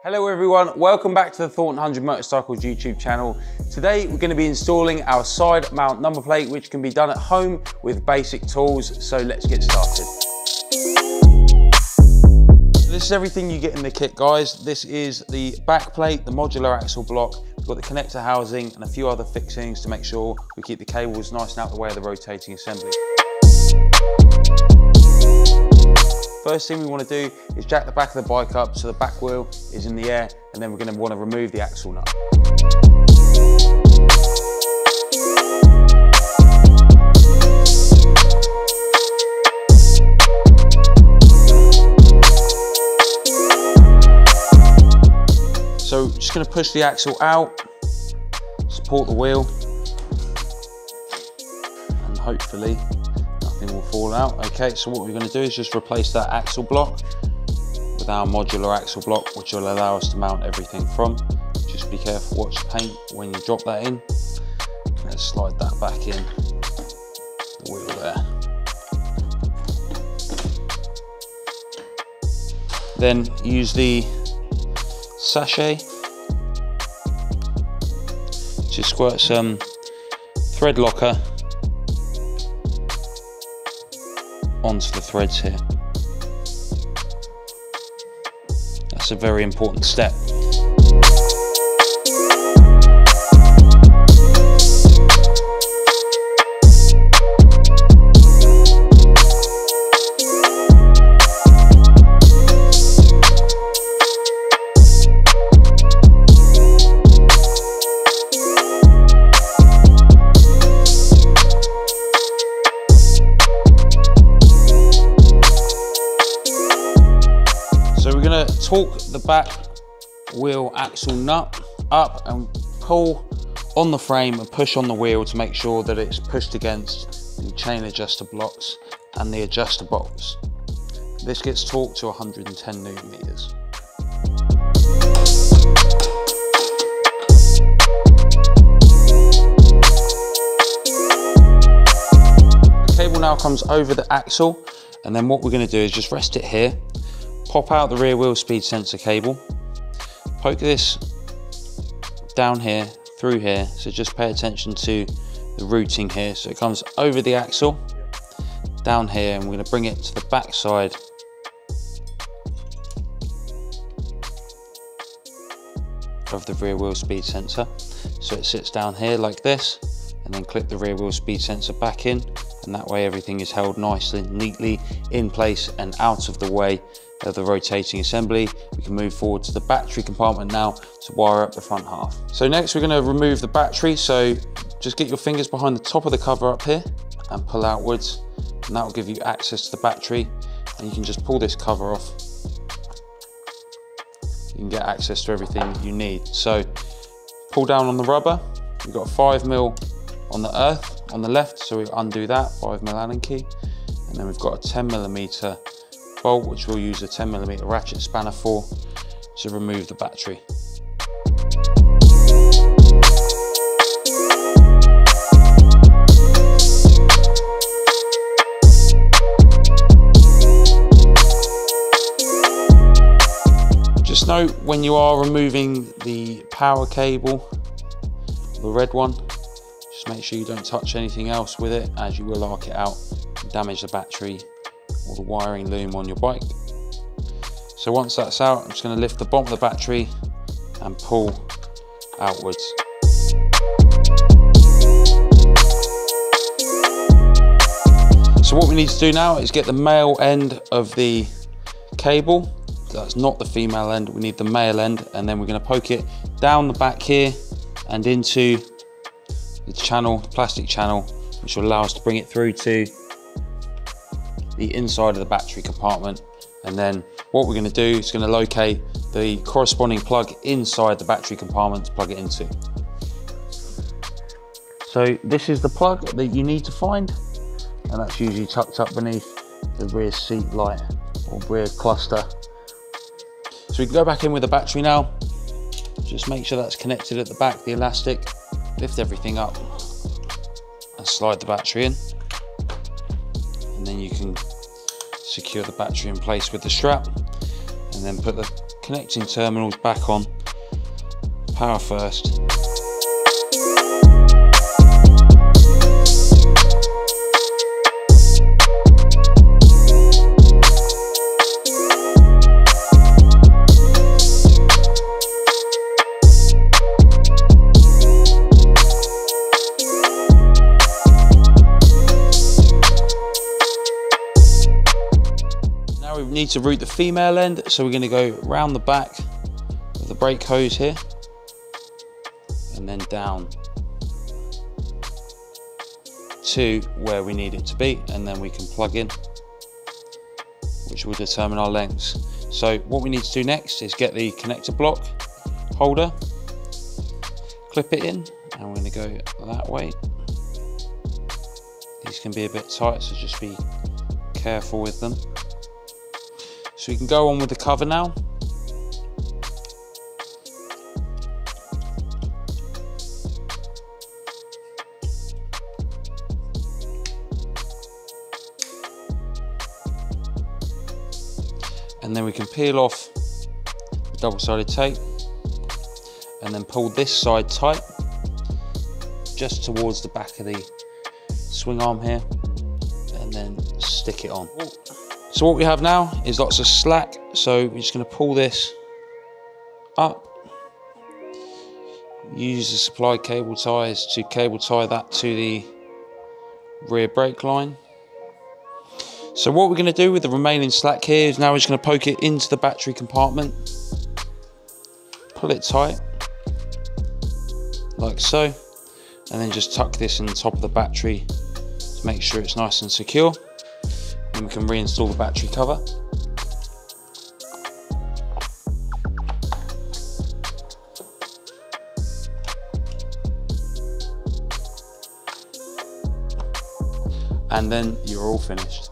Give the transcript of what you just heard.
Hello everyone, welcome back to the Thornton 100 Motorcycles YouTube channel. Today we're going to be installing our side mount number plate, which can be done at home with basic tools, so let's get started. This is everything you get in the kit, guys. This is the back plate, the modular axle block, we've got the connector housing and a few other fixings to make sure we keep the cables nice and out the way of the rotating assembly. First thing we want to do is jack the back of the bike up so the back wheel is in the air, and then we're going to want to remove the axle nut. So just going to push the axle out, support the wheel, and hopefully nothing will fall out. Okay, so what we're going to do is just replace that axle block with our modular axle block, which will allow us to mount everything from. Just be careful, watch the paint when you drop that in. Let's slide that back in the wheel there. Then use the sachet to squirt some thread locker onto the threads here. That's a very important step. Torque the back wheel axle nut up and pull on the frame and push on the wheel to make sure that it's pushed against the chain adjuster blocks and the adjuster bolts. This gets torqued to 110 Newton meters. The cable now comes over the axle, and then what we're going to do is just rest it here. Pop out the rear wheel speed sensor cable, poke this down here, through here, so just pay attention to the routing here. So it comes over the axle, down here, and we're going to bring it to the back side of the rear wheel speed sensor. So it sits down here like this, and then clip the rear wheel speed sensor back in, and that way everything is held nicely and neatly in place and out of the way of the rotating assembly. We can move forward to the battery compartment now to wire up the front half. So next we're going to remove the battery, so just get your fingers behind the top of the cover up here and pull outwards, and that will give you access to the battery, and you can just pull this cover off. You can get access to everything you need. So pull down on the rubber, we've got a 5mm on the earth on the left, so we undo that, 5mm Allen key, and then we've got a 10mm bolt, which we'll use a 10mm ratchet spanner for to remove the battery. Just note when you are removing the power cable, the red one, just make sure you don't touch anything else with it, as you will arc it out and damage the battery or the wiring loom on your bike. So once that's out, I'm just going to lift the bottom of the battery and pull outwards. So what we need to do now is get the male end of the cable. That's not the female end, we need the male end, and then we're going to poke it down the back here and into the channel, the plastic channel, which will allow us to bring it through to the inside of the battery compartment. And then what we're going to do is going to locate the corresponding plug inside the battery compartment to plug it into. So this is the plug that you need to find, and that's usually tucked up beneath the rear seat light or rear cluster. So we can go back in with the battery now. Just make sure that's connected at the back, the elastic. Lift everything up and slide the battery in, and then you can secure the battery in place with the strap, and and then put the connecting terminals back on, power first. We need to route the female end, so we're going to go round the back of the brake hose here and then down to where we need it to be, and then we can plug in, which will determine our lengths. So what we need to do next is get the connector block holder, clip it in, and we're going to go that way. These can be a bit tight, so just be careful with them. So we can go on with the cover now. And then we can peel off the double-sided tape and then pull this side tight just towards the back of the swing arm here, and then stick it on. So what we have now is lots of slack, so we're just going to pull this up, use the supply cable ties to cable tie that to the rear brake line. So what we're going to do with the remaining slack here is now we're just going to poke it into the battery compartment, pull it tight like so, and then just tuck this in the top of the battery to make sure it's nice and secure. And we can reinstall the battery cover. And then you're all finished.